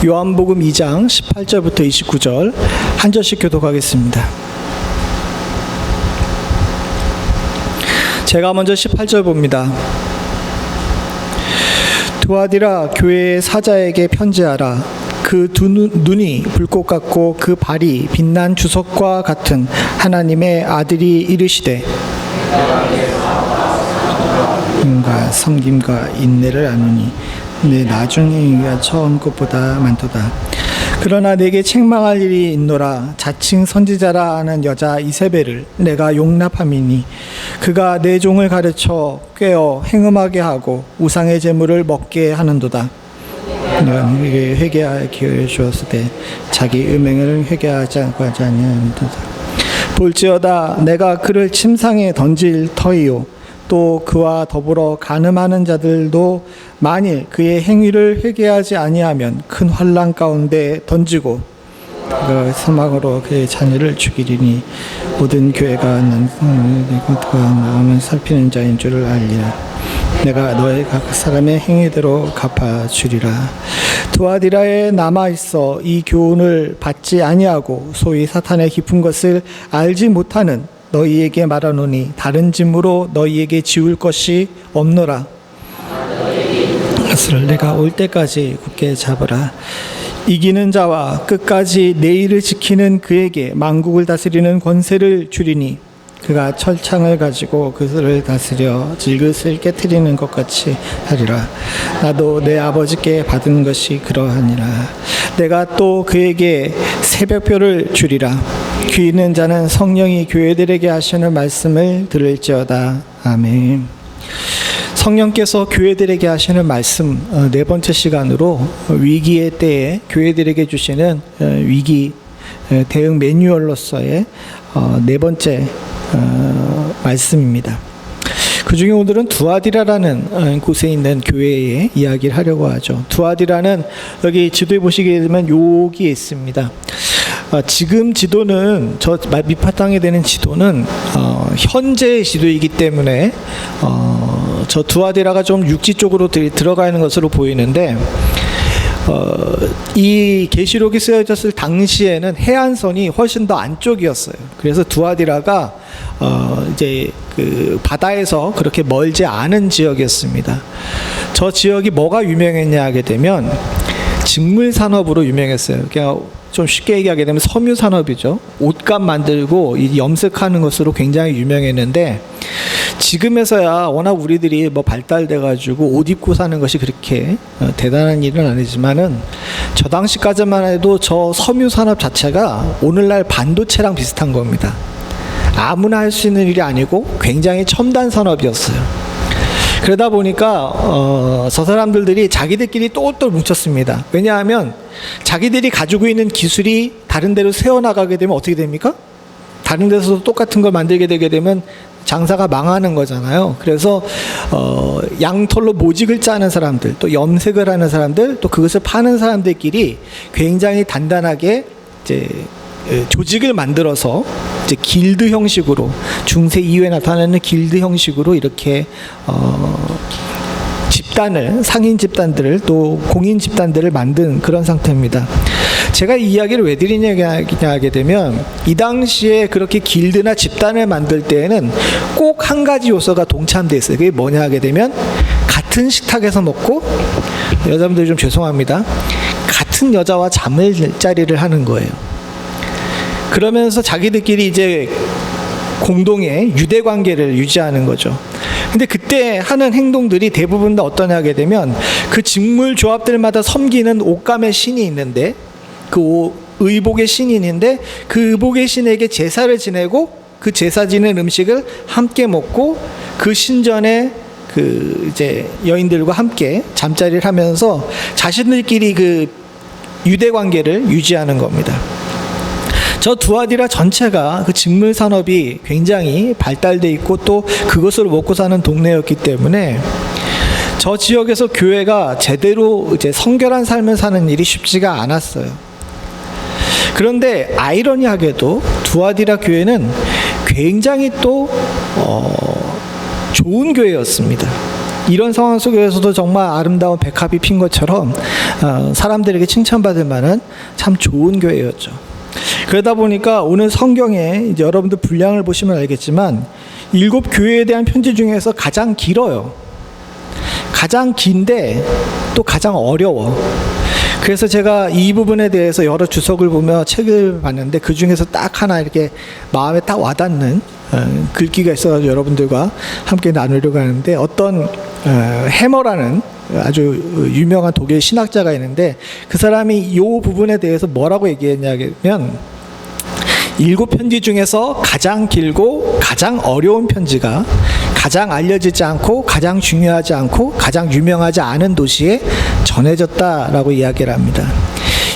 요한복음 2장 18절부터 29절 한 절씩 교독하겠습니다. 제가 먼저 18절 봅니다. 두아디라 교회의 사자에게 편지하라. 그 두 눈이 불꽃 같고 그 발이 빛난 주석과 같은 하나님의 아들이 이르시되 섬김과 인내를 아노니 내 나중에 이가 처음 것보다 많도다. 그러나 내게 책망할 일이 있노라. 자칭 선지자라 하는 여자 이세벨을 내가 용납함이니 그가 내 종을 가르쳐 꾀어 행음하게 하고 우상의 제물을 먹게 하는도다. 내가 그에게 회개할 기회를 주었을 때 자기 음행을 회개하지 않고 하지 아니하는도다. 볼지어다 내가 그를 침상에 던질 터이요 또 그와 더불어 간음하는 자들도 만일 그의 행위를 회개하지 아니하면 큰 환난 가운데 던지고 그 사막으로 그의 자녀를 죽이리니 모든 교회가 마음을 살피는 자인 줄을 알리라. 내가 너의 각 사람의 행위대로 갚아주리라. 두아디라에 남아있어 이 교훈을 받지 아니하고 소위 사탄의 깊은 것을 알지 못하는 너희에게 말하노니 다른 짐으로 너희에게 지울 것이 없노라. 그것을 내가 올 때까지 굳게 잡으라. 이기는 자와 끝까지 내 일을 지키는 그에게 만국을 다스리는 권세를 주리니 그가 철창을 가지고 그들을 다스려 질그릇을 깨트리는 것 같이 하리라. 나도 내 아버지께 받은 것이 그러하니라. 내가 또 그에게 새벽표를 주리라. 귀 있는 자는 성령이 교회들에게 하시는 말씀을 들을지어다. 아멘. 성령께서 교회들에게 하시는 말씀, 네 번째 시간으로 위기의 때에 교회들에게 주시는 위기 대응 매뉴얼로서의 네 번째 말씀입니다. 그 중에 오늘은 두아디라라는 곳에 있는 교회의 이야기를 하려고 하죠. 두아디라는 여기 지도에 보시게 되면 여기에 있습니다. 지금 지도는 저 밑바탕에 되는 지도는 현재의 지도이기 때문에 저 두아디라가 좀 육지 쪽으로 들어가 있는 것으로 보이는데 이 계시록이 쓰여졌을 당시에는 해안선이 훨씬 더 안쪽이었어요. 그래서 두아디라가 이제 그 바다에서 그렇게 멀지 않은 지역이었습니다. 저 지역이 뭐가 유명했냐 하게 되면 직물 산업으로 유명했어요. 그냥 좀 쉽게 얘기하게 되면 섬유 산업이죠. 옷감 만들고 염색하는 것으로 굉장히 유명했는데 지금에서야 워낙 우리들이 뭐 발달돼 가지고 옷 입고 사는 것이 그렇게 대단한 일은 아니지만은 저 당시까지만 해도 저 섬유 산업 자체가 오늘날 반도체랑 비슷한 겁니다. 아무나 할 수 있는 일이 아니고 굉장히 첨단 산업이었어요. 그러다 보니까 저 사람들이 자기들끼리 똘똘 뭉쳤습니다. 왜냐하면 자기들이 가지고 있는 기술이 다른 데로 새어나가게 되면 어떻게 됩니까? 다른 데서도 똑같은 걸 만들게 되게 되면 장사가 망하는 거잖아요. 그래서 양털로 모직을 짜는 사람들, 또 염색을 하는 사람들, 또 그것을 파는 사람들끼리 굉장히 단단하게 이제 조직을 만들어서 이제 길드 형식으로 중세 이후에 나타나는 길드 형식으로 이렇게 집단을 상인 집단들을 또 공인 집단들을 만든 그런 상태입니다. 제가 이 이야기를 왜 드리냐 하게 되면 이 당시에 그렇게 길드나 집단을 만들 때에는 꼭 한 가지 요소가 동참되어 있어요. 그게 뭐냐 하게 되면 같은 식탁에서 먹고 여자분들이 좀 죄송합니다. 같은 여자와 잠자리를 하는 거예요. 그러면서 자기들끼리 이제 공동의 유대 관계를 유지하는 거죠. 근데 그때 하는 행동들이 대부분 다 어떠냐 하게 되면 그 직물 조합들마다 섬기는 옷감의 신이 있는데 그 의복의 신이 있는데 그 의복의 신에게 제사를 지내고 그 제사 지낸 음식을 함께 먹고 그 신전에 그 이제 여인들과 함께 잠자리를 하면서 자신들끼리 그 유대 관계를 유지하는 겁니다. 저 두아디라 전체가 그 직물 산업이 굉장히 발달돼 있고 또 그것을 먹고 사는 동네였기 때문에 저 지역에서 교회가 제대로 이제 성결한 삶을 사는 일이 쉽지가 않았어요. 그런데 아이러니하게도 두아디라 교회는 굉장히 또 좋은 교회였습니다. 이런 상황 속에서도 정말 아름다운 백합이 핀 것처럼 사람들에게 칭찬받을 만한 참 좋은 교회였죠. 그러다 보니까 오늘 성경에 이제 여러분들 분량을 보시면 알겠지만 7 교회에 대한 편지 중에서 가장 길어요. 가장 긴데 또 가장 어려워. 그래서 제가 이 부분에 대해서 여러 주석을 보며 책을 봤는데 그 중에서 딱 하나 이렇게 마음에 딱 와닿는 글귀가 있어가지고 여러분들과 함께 나누려고 하는데, 어떤 해머라는 아주 유명한 독일 신학자가 있는데 그 사람이 이 부분에 대해서 뭐라고 얘기했냐면, 7 편지 중에서 가장 길고 가장 어려운 편지가 가장 알려지지 않고 가장 중요하지 않고 가장 유명하지 않은 도시에 전해졌다라고 이야기를 합니다.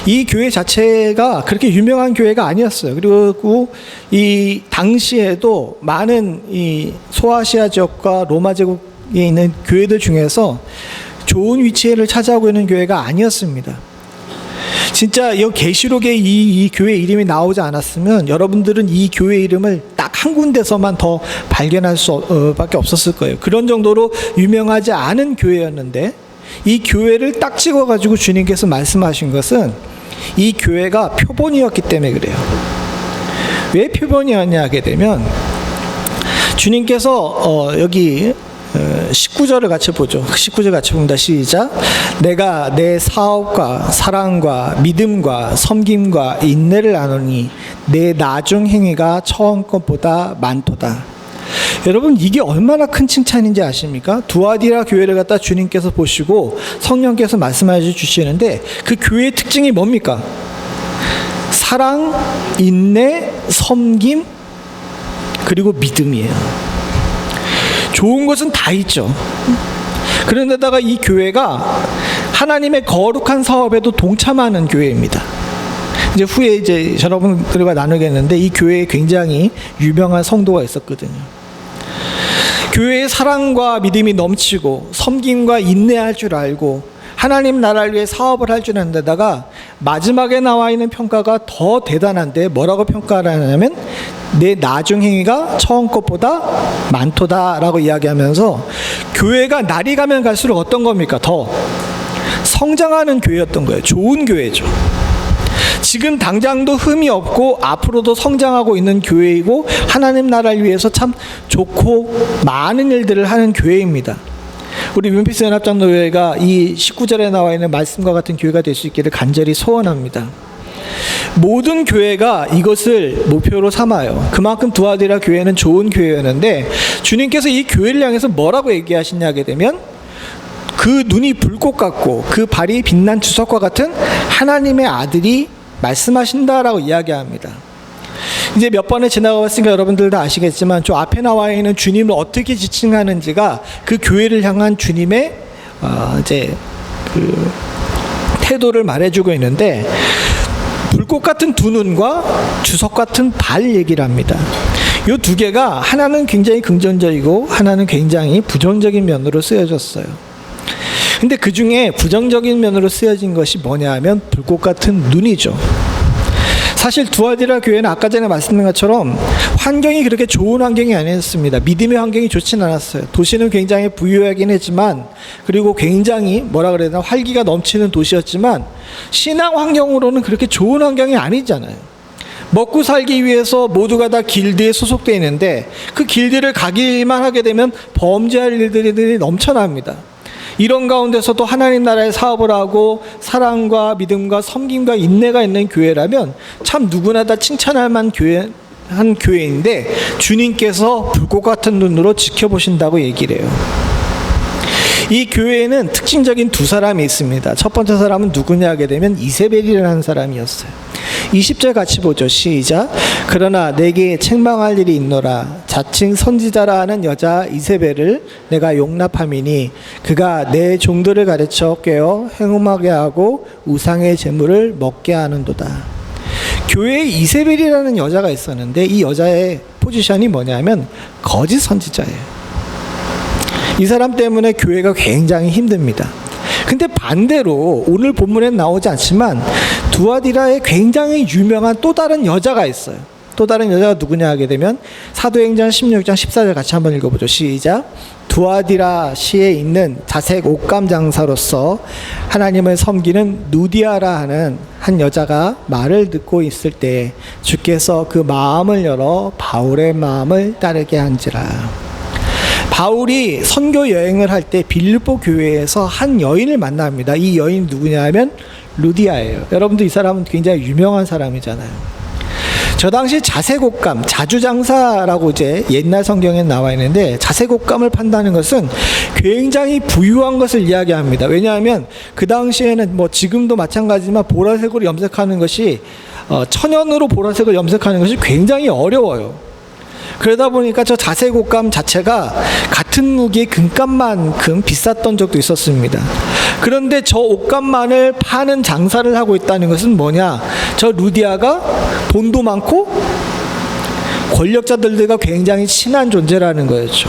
이 교회 자체가 그렇게 유명한 교회가 아니었어요. 그리고 이 당시에도 많은 이 소아시아 지역과 로마 제국에 있는 교회들 중에서 좋은 위치를 차지하고 있는 교회가 아니었습니다. 진짜 이 계시록에 이 교회 이름이 나오지 않았으면 여러분들은 이 교회 이름을 딱 한 군데서만 더 발견할 수밖에 없었을 거예요. 그런 정도로 유명하지 않은 교회였는데 이 교회를 딱 찍어가지고 주님께서 말씀하신 것은 이 교회가 표본이었기 때문에 그래요. 왜 표본이었냐 하게 되면, 주님께서 여기 19절을 같이 보죠. 19절 같이 봅니다. 시작. 내가 내 사업과 사랑과 믿음과 섬김과 인내를 아노니 내 나중 행위가 처음 것보다 많도다. 여러분, 이게 얼마나 큰 칭찬인지 아십니까? 두아디라 교회를 갖다 주님께서 보시고 성령께서 말씀해 주시는데 그 교회의 특징이 뭡니까? 사랑, 인내, 섬김, 그리고 믿음이에요. 좋은 것은 다 있죠. 그런데다가 이 교회가 하나님의 거룩한 사업에도 동참하는 교회입니다. 이제 후에 이제 여러분들과 나누겠는데 이 교회에 굉장히 유명한 성도가 있었거든요. 교회의 사랑과 믿음이 넘치고 섬김과 인내할 줄 알고 하나님 나라를 위해 사업을 할 줄 아는 데다가 마지막에 나와 있는 평가가 더 대단한데 뭐라고 평가를 하냐면 내 나중 행위가 처음 것보다 많도다라고 이야기하면서 교회가 날이 가면 갈수록 어떤 겁니까? 더 성장하는 교회였던 거예요. 좋은 교회죠. 지금 당장도 흠이 없고 앞으로도 성장하고 있는 교회이고 하나님 나라를 위해서 참 좋고 많은 일들을 하는 교회입니다. 우리 윈피스 연합장로회가 이 19절에 나와 있는 말씀과 같은 교회가 될 수 있기를 간절히 소원합니다. 모든 교회가 이것을 목표로 삼아요. 그만큼 두아디라 교회는 좋은 교회였는데 주님께서 이 교회를 향해서 뭐라고 얘기하시냐 하게 되면 그 눈이 불꽃 같고 그 발이 빛난 주석과 같은 하나님의 아들이 말씀하신다라고 이야기합니다. 이제 몇 번을 지나가 봤으니까 여러분들 다 아시겠지만 저 앞에 나와 있는 주님을 어떻게 지칭하는지가 그 교회를 향한 주님의 이제 그 태도를 말해주고 있는데, 불꽃 같은 두 눈과 주석 같은 발 얘기를 합니다. 이 두 개가 하나는 굉장히 긍정적이고 하나는 굉장히 부정적인 면으로 쓰여졌어요. 근데 그 중에 부정적인 면으로 쓰여진 것이 뭐냐 하면 불꽃 같은 눈이죠. 사실 두아디라 교회는 아까 전에 말씀드린 것처럼 환경이 그렇게 좋은 환경이 아니었습니다. 믿음의 환경이 좋진 않았어요. 도시는 굉장히 부유하긴 했지만, 그리고 굉장히 뭐라 그래야 되나 활기가 넘치는 도시였지만 신앙 환경으로는 그렇게 좋은 환경이 아니잖아요. 먹고 살기 위해서 모두가 다 길드에 소속되어 있는데 그 길드를 가기만 하게 되면 범죄할 일들이 넘쳐납니다. 이런 가운데서도 하나님 나라의 사업을 하고 사랑과 믿음과 섬김과 인내가 있는 교회라면 참 누구나 다 칭찬할 만한 교회인데 주님께서 불꽃 같은 눈으로 지켜보신다고 얘기를 해요. 이 교회에는 특징적인 두 사람이 있습니다. 첫 번째 사람은 누구냐 하게 되면 이세벨이라는 사람이었어요. 20절 같이 보죠. 시작. 그러나 내게 책망할 일이 있노라. 자칭 선지자라 하는 여자 이세벨을 내가 용납함이니 그가 내 종들을 가르쳐 깨어 행음하게 하고 우상의 제물을 먹게 하는도다. 교회에 이세벨이라는 여자가 있었는데 이 여자의 포지션이 뭐냐면 거짓 선지자예요. 이 사람 때문에 교회가 굉장히 힘듭니다. 근데 반대로 오늘 본문엔 나오지 않지만 두아디라에 굉장히 유명한 또 다른 여자가 있어요. 또 다른 여자가 누구냐 하게 되면 사도행전 16장 14절 같이 한번 읽어보죠. 시작. 두아디라시에 있는 자색 옷감 장사로서 하나님을 섬기는 누디아라 하는 한 여자가 말을 듣고 있을 때 주께서 그 마음을 열어 바울의 마음을 따르게 한지라. 바울이 선교 여행을 할 때 빌립보 교회에서 한 여인을 만납니다. 이 여인이 누구냐면 루디아예요. 여러분들 이 사람은 굉장히 유명한 사람이잖아요. 저 당시 자색옷감, 자주장사라고 이제 옛날 성경에 나와 있는데, 자색옷감을 판다는 것은 굉장히 부유한 것을 이야기합니다. 왜냐하면 그 당시에는 뭐 지금도 마찬가지지만 보라색으로 염색하는 것이 천연으로 보라색을 염색하는 것이 굉장히 어려워요. 그러다 보니까 저 자색옷감 자체가 같은 무게의 금값만큼 비쌌던 적도 있었습니다. 그런데 저 옷감만을 파는 장사를 하고 있다는 것은 뭐냐? 저 루디아가 돈도 많고 권력자들과 굉장히 친한 존재라는 거였죠.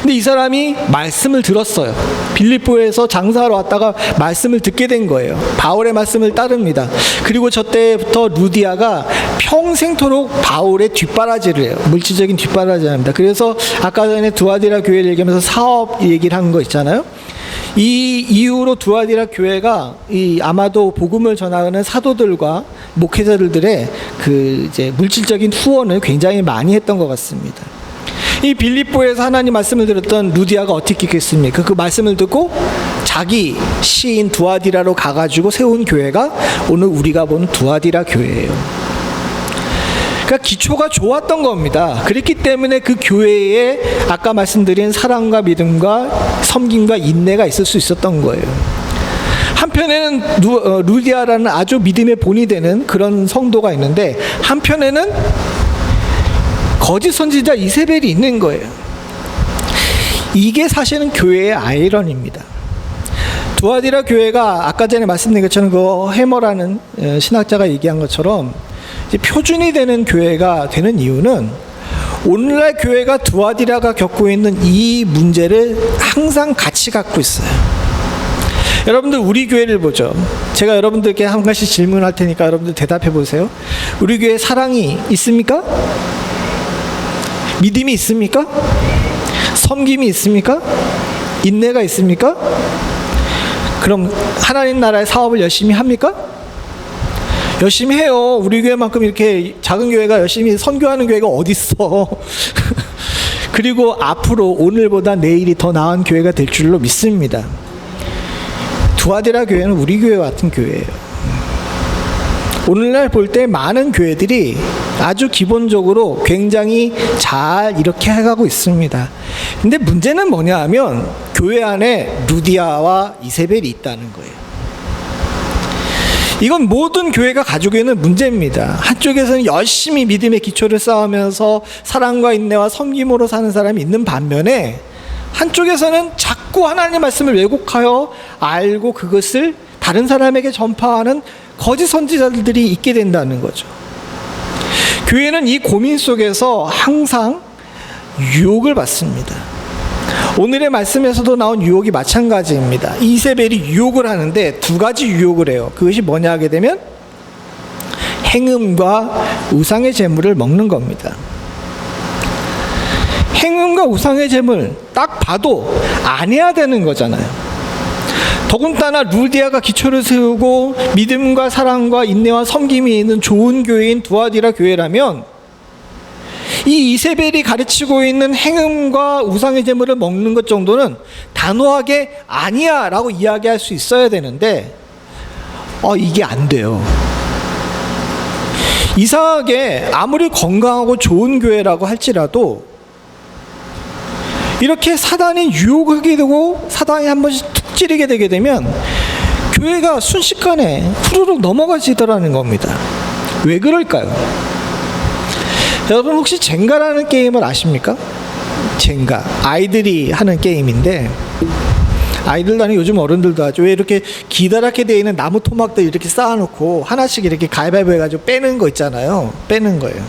근데 이 사람이 말씀을 들었어요. 빌립보에서 장사하러 왔다가 말씀을 듣게 된 거예요. 바울의 말씀을 따릅니다. 그리고 저 때부터 루디아가 평생토록 바울의 뒷바라지를 해요. 물질적인 뒷바라지를 합니다. 그래서 아까 전에 두아디라 교회를 얘기하면서 사업 얘기를 한 거 있잖아요. 이 이후로 두아디라 교회가 아마도 복음을 전하는 사도들과 목회자들의 그 이제 물질적인 후원을 굉장히 많이 했던 것 같습니다. 이 빌립보에서 하나님 말씀을 들었던 루디아가 어떻게 했겠습니까? 그 말씀을 듣고 자기 시인 두아디라로 가가지고 세운 교회가 오늘 우리가 보는 두아디라 교회예요. 그러니까 기초가 좋았던 겁니다. 그렇기 때문에 그 교회에 아까 말씀드린 사랑과 믿음과 섬김과 인내가 있을 수 있었던 거예요. 한편에는 루디아라는 아주 믿음의 본이 되는 그런 성도가 있는데, 한편에는 거짓 선지자 이세벨이 있는 거예요. 이게 사실은 교회의 아이러니입니다. 두아디라 교회가 아까 전에 말씀드린 것처럼 그 해머라는 신학자가 얘기한 것처럼 이제 표준이 되는 교회가 되는 이유는 오늘날 교회가 두아디라가 겪고 있는 이 문제를 항상 같이 갖고 있어요. 여러분들 우리 교회를 보죠. 제가 여러분들께 한 가지 질문할 테니까 여러분들 대답해 보세요. 우리 교회에 사랑이 있습니까? 믿음이 있습니까? 섬김이 있습니까? 인내가 있습니까? 그럼 하나님 나라의 사업을 열심히 합니까? 열심히 해요. 우리 교회만큼 이렇게 작은 교회가 열심히 선교하는 교회가 어디 있어? 그리고 앞으로 오늘보다 내일이 더 나은 교회가 될 줄로 믿습니다. 두아디라 교회는 우리 교회 같은 교회예요. 오늘날 볼 때 많은 교회들이 아주 기본적으로 굉장히 잘 이렇게 해가고 있습니다. 근데 문제는 뭐냐 하면 교회 안에 루디아와 이세벨이 있다는 거예요. 이건 모든 교회가 가지고 있는 문제입니다. 한쪽에서는 열심히 믿음의 기초를 쌓으면서 사랑과 인내와 섬김으로 사는 사람이 있는 반면에, 한쪽에서는 자꾸 하나님의 말씀을 왜곡하여 알고 그것을 다른 사람에게 전파하는 거짓 선지자들이 있게 된다는 거죠. 교회는 이 고민 속에서 항상 유혹을 받습니다. 오늘의 말씀에서도 나온 유혹이 마찬가지입니다. 이세벨이 유혹을 하는데 두 가지 유혹을 해요. 그것이 뭐냐 하게 되면 행음과 우상의 제물을 먹는 겁니다. 행음과 우상의 제물 딱 봐도 안 해야 되는 거잖아요. 더군다나 루디아가 기초를 세우고 믿음과 사랑과 인내와 섬김이 있는 좋은 교회인 두아디라 교회라면, 이 이세벨이 가르치고 있는 행음과 우상의 제물을 먹는 것 정도는 단호하게 아니야 라고 이야기할 수 있어야 되는데 이게 안 돼요. 이상하게 아무리 건강하고 좋은 교회라고 할지라도 이렇게 사단이 유혹하게 되고 사단이 한 번씩 툭 찌르게 되게 되면 교회가 순식간에 후루룩 넘어가지더라는 겁니다. 왜 그럴까요? 여러분 혹시 젠가라는 게임을 아십니까? 젠가, 아이들이 하는 게임인데, 아이들도 아니고 요즘 어른들도 하죠. 왜 이렇게 기다랗게 되어 있는 나무 토막들 이렇게 쌓아놓고 하나씩 이렇게 가위바위보 해가지고 빼는 거 있잖아요. 빼는 거예요.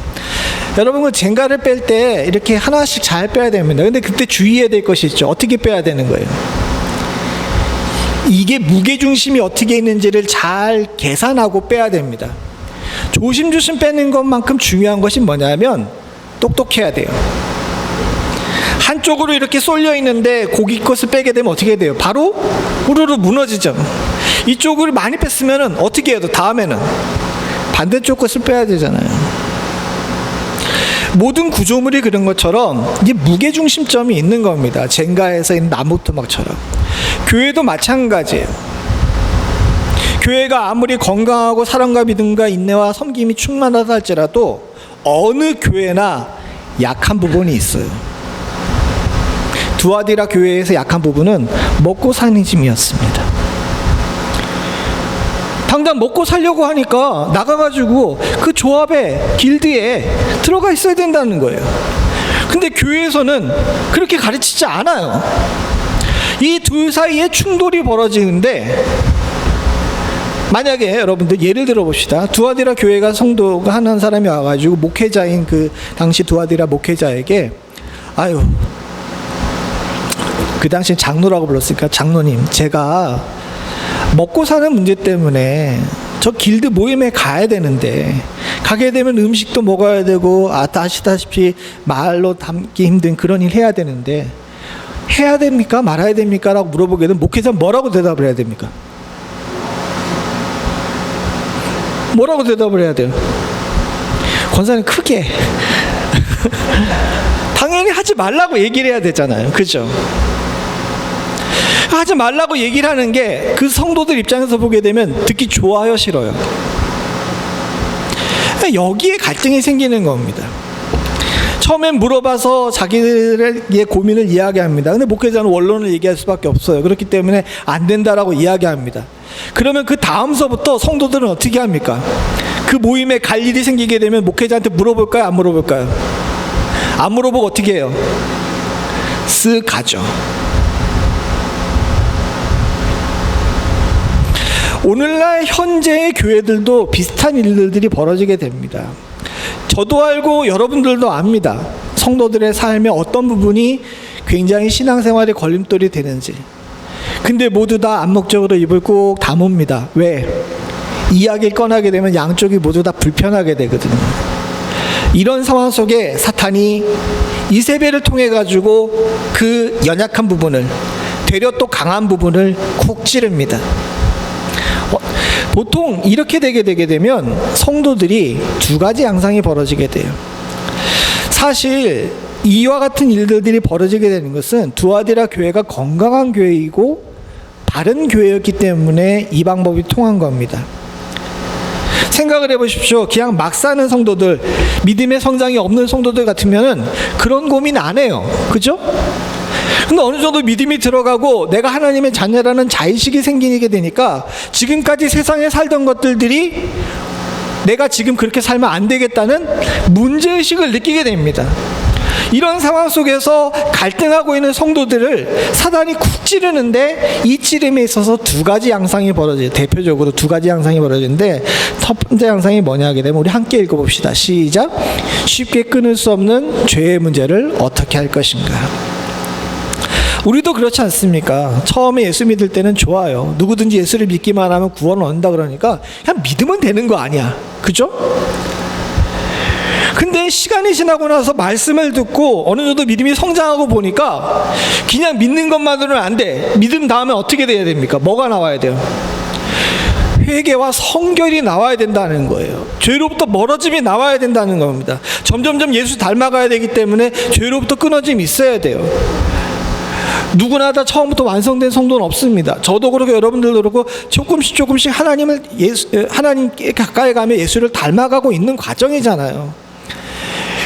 여러분 그 젠가를 뺄 때 이렇게 하나씩 잘 빼야 됩니다. 근데 그때 주의해야 될 것이 있죠. 어떻게 빼야 되는 거예요? 이게 무게중심이 어떻게 있는지를 잘 계산하고 빼야 됩니다. 조심조심 빼는 것만큼 중요한 것이 뭐냐면 똑똑해야 돼요. 한쪽으로 이렇게 쏠려 있는데 고기 것을 빼게 되면 어떻게 돼요? 바로 우르르 무너지죠. 이쪽을 많이 뺐으면 어떻게 해야 돼? 다음에는 반대쪽 것을 빼야 되잖아요. 모든 구조물이 그런 것처럼 이게 무게중심점이 있는 겁니다. 젠가에서 있는 나무 토막처럼. 교회도 마찬가지예요. 교회가 아무리 건강하고 사랑과 믿음과 인내와 섬김이 충만하다 할지라도 어느 교회나 약한 부분이 있어요. 두아디라 교회에서 약한 부분은 먹고 사는 힘이었습니다. 당장 먹고 살려고 하니까 나가가지고 그 조합에 길드에 들어가 있어야 된다는 거예요. 근데 교회에서는 그렇게 가르치지 않아요. 이 둘 사이에 충돌이 벌어지는데, 만약에 여러분들 예를 들어 봅시다. 두아디라 교회가 성도가 한 사람이 와가지고 목회자인 그 당시 두아디라 목회자에게, 아유, 그 당시 장로라고 불렀으니까, 장로님, 제가 먹고 사는 문제 때문에 저 길드 모임에 가야 되는데, 가게 되면 음식도 먹어야 되고, 아시다시피 말로 담기 힘든 그런 일 해야 되는데 해야 됩니까? 말아야 됩니까? 라고 물어보게 되면 목회자는 뭐라고 대답을 해야 됩니까? 뭐라고 대답을 해야 돼요? 권사님 크게 당연히 하지 말라고 얘기를 해야 되잖아요. 그죠? 하지 말라고 얘기를 하는 게 그 성도들 입장에서 보게 되면 듣기 좋아요, 싫어요? 여기에 갈등이 생기는 겁니다. 처음엔 물어봐서 자기들의 고민을 이야기합니다. 근데 목회자는 원론을 얘기할 수밖에 없어요. 그렇기 때문에 안 된다라고 이야기합니다. 그러면 그 다음서부터 성도들은 어떻게 합니까? 그 모임에 갈 일이 생기게 되면 목회자한테 물어볼까요? 안 물어볼까요? 안 물어보고 어떻게 해요? 쓱 가죠. 오늘날 현재의 교회들도 비슷한 일들이 벌어지게 됩니다. 저도 알고 여러분들도 압니다. 성도들의 삶의 어떤 부분이 굉장히 신앙생활에 걸림돌이 되는지. 근데 모두 다 암묵적으로 입을 꼭 다뭅니다. 왜? 이야기를 꺼내게 되면 양쪽이 모두 다 불편하게 되거든요. 이런 상황 속에 사탄이 이세벨을 통해 가지고 그 연약한 부분을, 되려 또 강한 부분을 콕 찌릅니다. 보통 이렇게 되게 되면 성도들이 두 가지 양상이 벌어지게 돼요. 사실 이와 같은 일들이 벌어지게 되는 것은 두아디라 교회가 건강한 교회이고 바른 교회였기 때문에 이 방법이 통한 겁니다. 생각을 해보십시오. 그냥 막 사는 성도들, 믿음의 성장이 없는 성도들 같으면 그런 고민 안 해요. 그죠? 근데 어느 정도 믿음이 들어가고 내가 하나님의 자녀라는 자의식이 생기게 되니까 지금까지 세상에 살던 것들이 내가 지금 그렇게 살면 안 되겠다는 문제의식을 느끼게 됩니다. 이런 상황 속에서 갈등하고 있는 성도들을 사단이 쿡 찌르는데, 이 찌름에 있어서 두 가지 양상이 벌어져요. 대표적으로 두 가지 양상이 벌어지는데, 첫 번째 양상이 뭐냐 하게 되면 우리 함께 읽어봅시다. 시작. 쉽게 끊을 수 없는 죄의 문제를 어떻게 할 것인가. 우리도 그렇지 않습니까? 처음에 예수 믿을 때는 좋아요. 누구든지 예수를 믿기만 하면 구원을 얻는다 그러니까 그냥 믿으면 되는 거 아니야. 그죠? 근데 시간이 지나고 나서 말씀을 듣고 어느 정도 믿음이 성장하고 보니까 그냥 믿는 것만으로는 안 돼. 믿음 다음에 어떻게 돼야 됩니까? 뭐가 나와야 돼요? 회개와 성결이 나와야 된다는 거예요. 죄로부터 멀어짐이 나와야 된다는 겁니다. 점점점 예수 닮아가야 되기 때문에 죄로부터 끊어짐이 있어야 돼요. 누구나 다 처음부터 완성된 성도는 없습니다. 저도 그렇고 여러분들도 그렇고 조금씩 하나님께 가까이 가며 예수를 닮아가고 있는 과정이잖아요.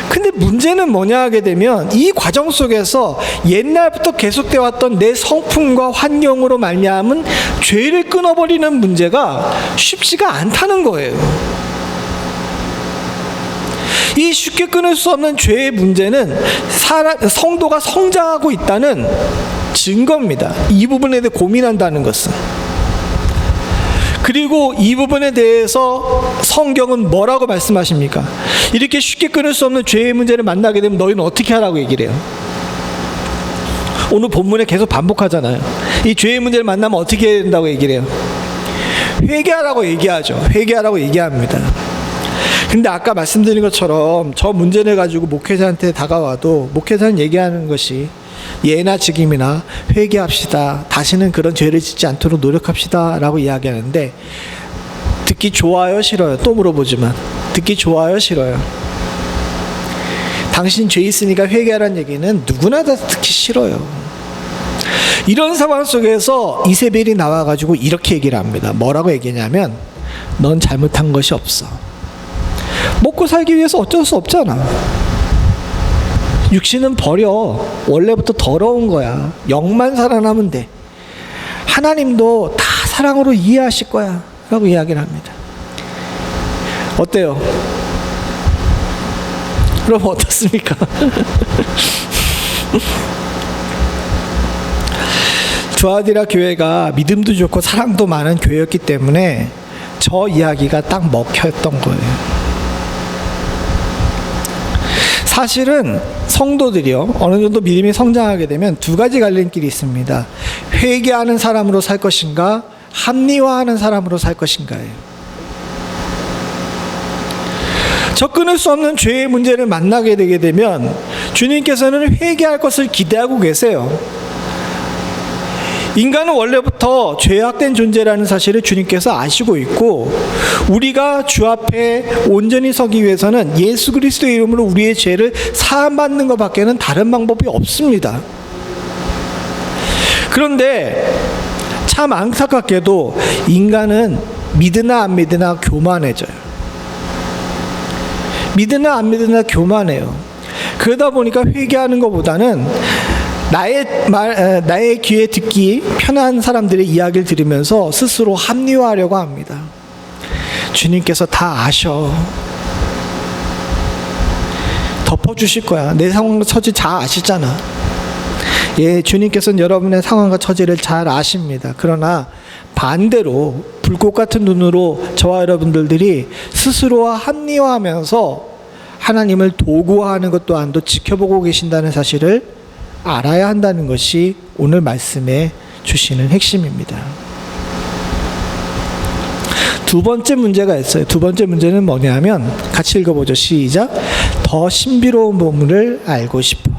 근데 문제는 뭐냐 하게 되면 이 과정 속에서 옛날부터 계속되어 왔던 내 성품과 환경으로 말미암은 죄를 끊어버리는 문제가 쉽지가 않다는 거예요. 이 쉽게 끊을 수 없는 죄의 문제는 성도가 성장하고 있다는 증거입니다. 이 부분에 대해 고민한다는 것은. 그리고 이 부분에 대해서 성경은 뭐라고 말씀하십니까? 이렇게 쉽게 끊을 수 없는 죄의 문제를 만나게 되면 너희는 어떻게 하라고 얘기를 해요? 오늘 본문에 계속 반복하잖아요. 이 죄의 문제를 만나면 어떻게 해야 된다고 얘기를 해요? 회개하라고 얘기하죠. 회개하라고 얘기합니다. 근데 아까 말씀드린 것처럼 저 문제를 가지고 목회자한테 다가와도 목회자는 얘기하는 것이 예나 지금이나 회개합시다. 다시는 그런 죄를 짓지 않도록 노력합시다. 라고 이야기하는데 듣기 좋아요? 싫어요? 또 물어보지만 듣기 좋아요? 싫어요? 당신 죄 있으니까 회개하라는 얘기는 누구나 다 듣기 싫어요. 이런 상황 속에서 이세벨이 나와가지고 이렇게 얘기를 합니다. 뭐라고 얘기냐면 넌 잘못한 것이 없어. 먹고 살기 위해서 어쩔 수 없잖아. 육신은 버려. 원래부터 더러운 거야. 영만 살아나면 돼. 하나님도 다 사랑으로 이해하실 거야 라고 이야기를 합니다. 어때요? 그럼 어떻습니까? 두아디라 교회가 믿음도 좋고 사랑도 많은 교회였기 때문에 저 이야기가 딱 먹혔던 거예요. 사실은 성도들이요, 어느 정도 믿음이 성장하게 되면 두 가지 갈림길이 있습니다. 회개하는 사람으로 살 것인가, 합리화하는 사람으로 살 것인가예요. 접근할 수 없는 죄의 문제를 만나게 되게 되면 주님께서는 회개할 것을 기대하고 계세요. 인간은 원래부터 죄악된 존재라는 사실을 주님께서 아시고 있고, 우리가 주 앞에 온전히 서기 위해서는 예수 그리스도의 이름으로 우리의 죄를 사함받는 것밖에는 다른 방법이 없습니다. 그런데 참 안타깝게도 인간은 믿으나 안 믿으나 교만해져요. 믿으나 안 믿으나 교만해요. 그러다 보니까 회개하는 것보다는 나의 귀에 듣기 편한 사람들의 이야기를 들으면서 스스로 합리화하려고 합니다. 주님께서 다 아셔. 덮어주실 거야. 내 상황과 처지 잘 아시잖아. 예, 주님께서는 여러분의 상황과 처지를 잘 아십니다. 그러나 반대로 불꽃 같은 눈으로 저와 여러분들이 스스로와 합리화하면서 하나님을 도구화하는 것 또한도 지켜보고 계신다는 사실을 알아야 한다는 것이 오늘 말씀에 주시는 핵심입니다. 두 번째 문제가 있어요. 두 번째 문제는 뭐냐면 같이 읽어보죠. 시작. 더 신비로운 보물을 알고 싶어.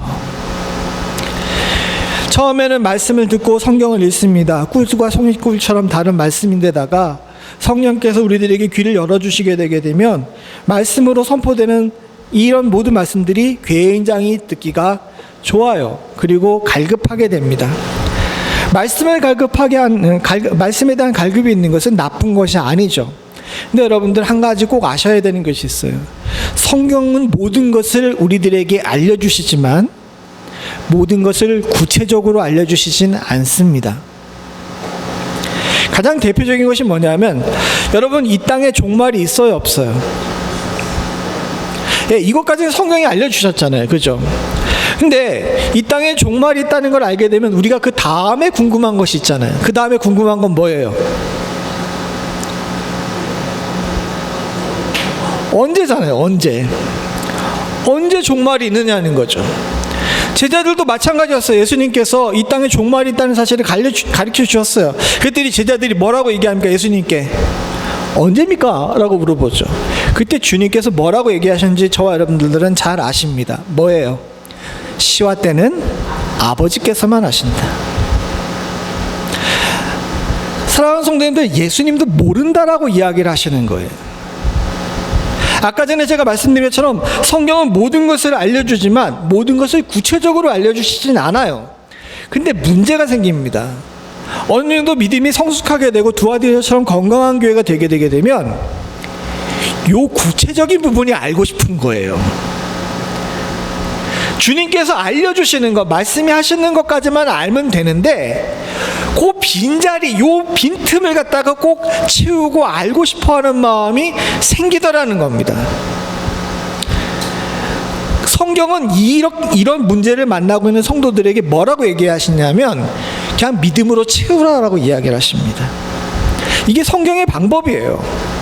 처음에는 말씀을 듣고 성경을 읽습니다. 꿀과 송이꿀처럼 다른 말씀인데다가 성령께서 우리들에게 귀를 열어주시게 되게 되면 말씀으로 선포되는 이런 모든 말씀들이 굉장히 듣기가 좋아요. 그리고 갈급하게 됩니다. 말씀에 대한 갈급이 있는 것은 나쁜 것이 아니죠. 근데 여러분들 한 가지 꼭 아셔야 되는 것이 있어요. 성경은 모든 것을 우리들에게 알려주시지만 모든 것을 구체적으로 알려주시진 않습니다. 가장 대표적인 것이 뭐냐면 여러분, 이 땅에 종말이 있어요, 없어요? 예, 이것까지는 성경이 알려주셨잖아요. 그죠? 근데 이 땅에 종말이 있다는 걸 알게 되면 우리가 그 다음에 궁금한 것이 있잖아요. 그 다음에 궁금한 건 뭐예요? 언제잖아요. 언제 종말이 있느냐는 거죠. 제자들도 마찬가지였어요. 예수님께서 이 땅에 종말이 있다는 사실을 가르쳐 주셨어요. 그랬더니 제자들이 뭐라고 얘기합니까? 예수님께 언제입니까? 라고 물어보죠. 그때 주님께서 뭐라고 얘기하셨는지 저와 여러분들은 잘 아십니다. 뭐예요? 시와 때는 아버지께서만 아신다. 사랑하는 성도님들, 예수님도 모른다라고 이야기를 하시는 거예요. 아까 전에 제가 말씀드린 것처럼 성경은 모든 것을 알려주지만 모든 것을 구체적으로 알려주시진 않아요. 근데 문제가 생깁니다. 어느 정도 믿음이 성숙하게 되고 두아디라처럼 건강한 교회가 되게 되면 요 구체적인 부분이 알고 싶은 거예요. 주님께서 알려주시는 것, 말씀이 하시는 것까지만 알면 되는데 그 빈자리, 요 빈틈을 갖다가 꼭 채우고 알고 싶어하는 마음이 생기더라는 겁니다. 성경은 이런 문제를 만나고 있는 성도들에게 뭐라고 얘기하시냐면 그냥 믿음으로 채우라라고 이야기를 하십니다. 이게 성경의 방법이에요.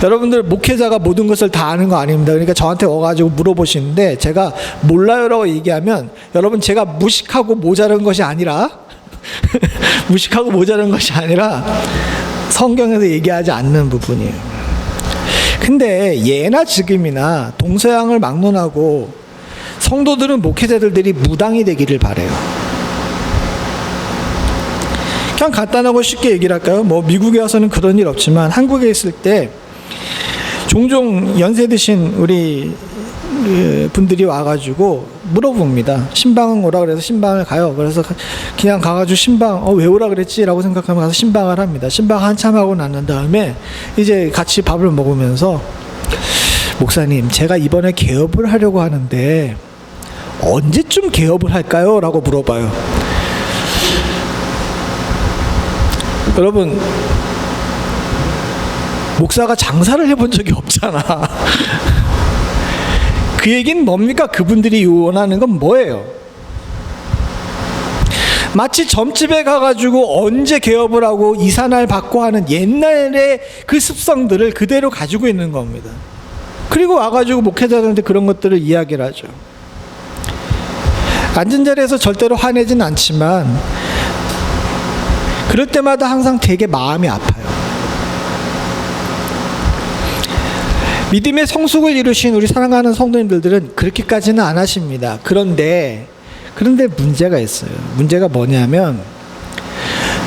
여러분들, 목회자가 모든 것을 다 아는 거 아닙니다. 그러니까 저한테 와가지고 물어보시는데 제가 몰라요라고 얘기하면 여러분, 제가 무식하고 모자란 것이 아니라 성경에서 얘기하지 않는 부분이에요. 근데 예나 지금이나 동서양을 막론하고 성도들은 목회자들이 무당이 되기를 바래요. 그냥 간단하고 쉽게 얘기를 할까요? 뭐 미국에 와서는 그런 일 없지만 한국에 있을 때 종종 연세 드신 우리 분들이 와가지고 물어봅니다. 신방 오라 그래서 신방을 가요. 그래서 그냥 가가지고 신방 왜 오라 그랬지? 라고 생각하면 가서 신방을 합니다. 신방 한참 하고 난 다음에 이제 같이 밥을 먹으면서 목사님, 제가 이번에 개업을 하려고 하는데 언제쯤 개업을 할까요? 라고 물어봐요. 여러분, 목사가 장사를 해본 적이 없잖아. 그 얘기는 뭡니까? 그분들이 원하는 건 뭐예요? 마치 점집에 가가지고 언제 개업을 하고 이사날 받고 하는 옛날의 그 습성들을 그대로 가지고 있는 겁니다. 그리고 와가지고 목회자들한테 그런 것들을 이야기를 하죠. 앉은 자리에서 절대로 화내진 않지만 그럴 때마다 항상 되게 마음이 아파요. 믿음의 성숙을 이루신 우리 사랑하는 성도님들은 그렇게까지는 안 하십니다. 그런데 문제가 있어요. 문제가 뭐냐면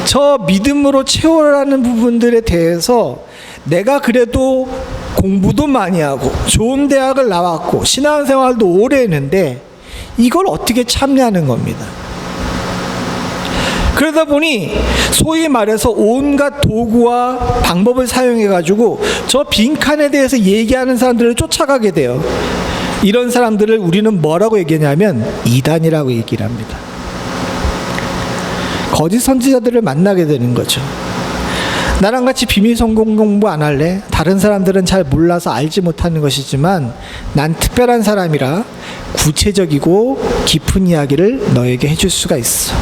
저 믿음으로 채워라는 부분들에 대해서 내가 그래도 공부도 많이 하고 좋은 대학을 나왔고 신앙생활도 오래 했는데 이걸 어떻게 참냐는 겁니다. 그러다 보니 소위 말해서 온갖 도구와 방법을 사용해가지고 저 빈칸에 대해서 얘기하는 사람들을 쫓아가게 돼요. 이런 사람들을 우리는 뭐라고 얘기하냐면 이단이라고 얘기를 합니다. 거짓 선지자들을 만나게 되는 거죠. 나랑 같이 비밀 성공 공부 안 할래? 다른 사람들은 잘 몰라서 알지 못하는 것이지만 난 특별한 사람이라 구체적이고 깊은 이야기를 너에게 해줄 수가 있어.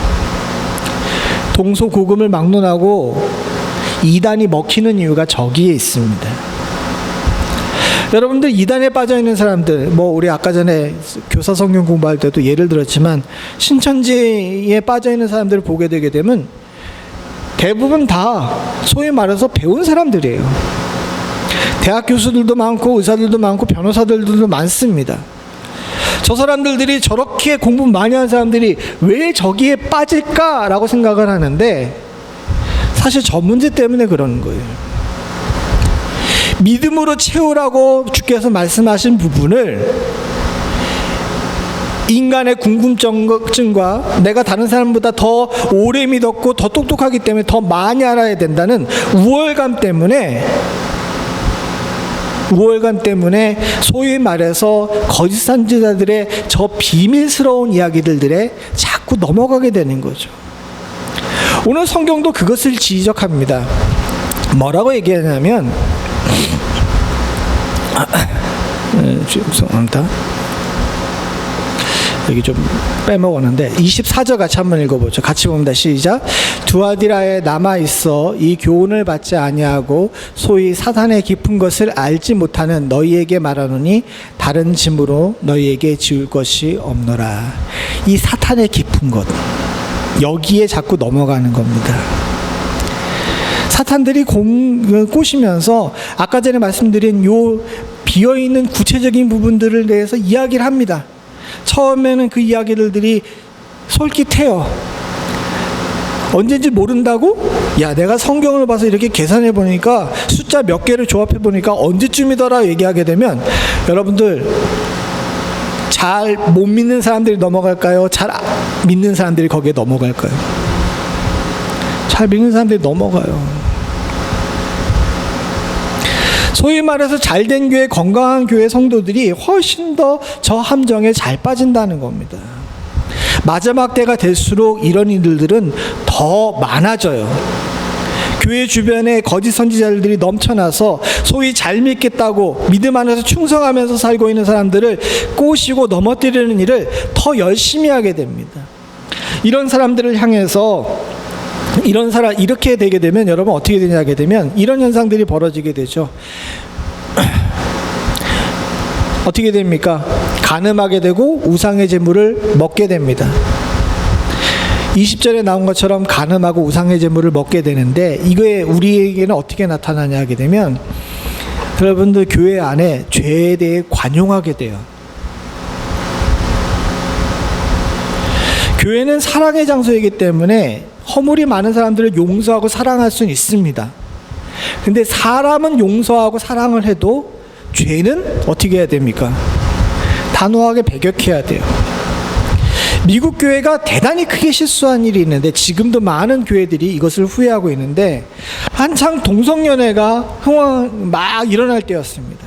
동서고금을 막론하고 이단이 먹히는 이유가 저기에 있습니다. 여러분들 이단에 빠져있는 사람들, 우리 아까 전에 교사 성경 공부할 때도 예를 들었지만 신천지에 빠져있는 사람들을 보게 되게 되면 대부분 다 소위 말해서 배운 사람들이에요. 대학 교수들도 많고 의사들도 많고 변호사들도 많습니다. 저 사람들이 저렇게 공부 많이 한 사람들이 왜 저기에 빠질까라고 생각을 하는데 사실 저 문제 때문에 그러는 거예요. 믿음으로 채우라고 주께서 말씀하신 부분을 인간의 궁금증과 내가 다른 사람보다 더 오래 믿었고 더 똑똑하기 때문에 더 많이 알아야 된다는 우월감 때문에 소위 말해서 거짓 선지자들의 저 비밀스러운 이야기들에 자꾸 넘어가게 되는 거죠. 오늘 성경도 그것을 지적합니다. 뭐라고 얘기하냐면 죄송합니다. 여기 좀 빼먹었는데 24절 같이 한번 읽어보죠. 같이 봅니다. 시작. 두아디라에 남아있어 이 교훈을 받지 아니하고 소위 사탄의 깊은 것을 알지 못하는 너희에게 말하노니 다른 짐으로 너희에게 지울 것이 없노라. 이 사탄의 깊은 것, 여기에 자꾸 넘어가는 겁니다. 사탄들이 꼬시면서 아까 전에 말씀드린 요 비어있는 구체적인 부분들을 대해서 이야기를 합니다. 처음에는 그 이야기들이 솔깃해요. 언제인지 모른다고? 야, 내가 성경을 봐서 이렇게 계산해 보니까 숫자 몇 개를 조합해 보니까 언제쯤이더라 얘기하게 되면 여러분들 잘 못 믿는 사람들이 넘어갈까요? 잘 믿는 사람들이 거기에 넘어갈까요? 잘 믿는 사람들이 넘어가요. 소위 말해서 잘된 교회, 건강한 교회 성도들이 훨씬 더 저 함정에 잘 빠진다는 겁니다. 마지막 때가 될수록 이런 일들은 더 많아져요. 교회 주변에 거짓 선지자들이 넘쳐나서 소위 잘 믿겠다고 믿음 안에서 충성하면서 살고 있는 사람들을 꼬시고 넘어뜨리는 일을 더 열심히 하게 됩니다. 이런 사람들을 향해서 이렇게 되게 되면 여러분 어떻게 되냐 하게 되면 이런 현상들이 벌어지게 되죠. 어떻게 됩니까? 간음하게 되고 우상의 제물을 먹게 됩니다. 20절에 나온 것처럼 간음하고 우상의 제물을 먹게 되는데, 이거에 우리에게는 어떻게 나타나냐 하게 되면, 여러분들 교회 안에 죄에 대해 관용하게 돼요. 교회는 사랑의 장소이기 때문에 허물이 많은 사람들을 용서하고 사랑할 수는 있습니다. 근데 사람은 용서하고 사랑을 해도 죄는 어떻게 해야 됩니까? 단호하게 배격해야 돼요. 미국 교회가 대단히 크게 실수한 일이 있는데, 지금도 많은 교회들이 이것을 후회하고 있는데, 한창 동성연애가 막 일어날 때였습니다.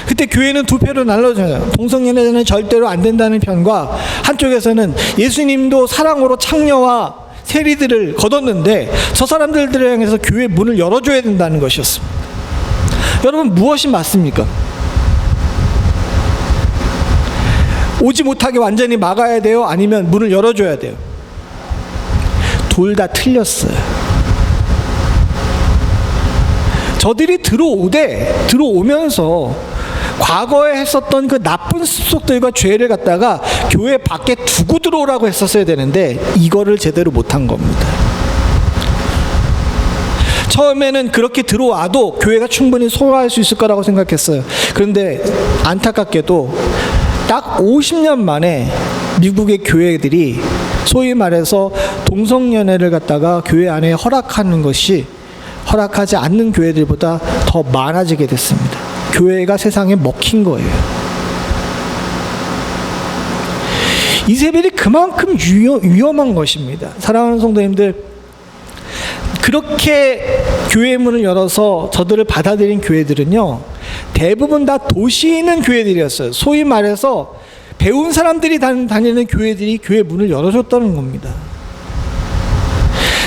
그때 교회는 두 표로 나눠져요. 동성연애는 절대로 안 된다는 편과, 한쪽에서는 예수님도 사랑으로 창녀와 세리들을 거뒀는데 저 사람들을 향해서 교회 문을 열어줘야 된다는 것이었습니다. 여러분, 무엇이 맞습니까? 오지 못하게 완전히 막아야 돼요? 아니면 문을 열어줘야 돼요? 둘 다 틀렸어요. 저들이 들어오면서 과거에 했었던 그 나쁜 습속들과 죄를 갖다가 교회 밖에 두고 들어오라고 했었어야 되는데, 이거를 제대로 못한 겁니다. 처음에는 그렇게 들어와도 교회가 충분히 소화할 수 있을 거라고 생각했어요. 그런데 안타깝게도 딱 50년 만에 미국의 교회들이 소위 말해서 동성연애를 갖다가 교회 안에 허락하는 것이 허락하지 않는 교회들보다 더 많아지게 됐습니다. 교회가 세상에 먹힌 거예요. 이세벨이 그만큼 위험한 것입니다. 사랑하는 성도님들, 그렇게 교회 문을 열어서 저들을 받아들인 교회들은요, 대부분 다 도시에 있는 교회들이었어요. 소위 말해서 배운 사람들이 다니는 교회들이 교회 문을 열어줬다는 겁니다.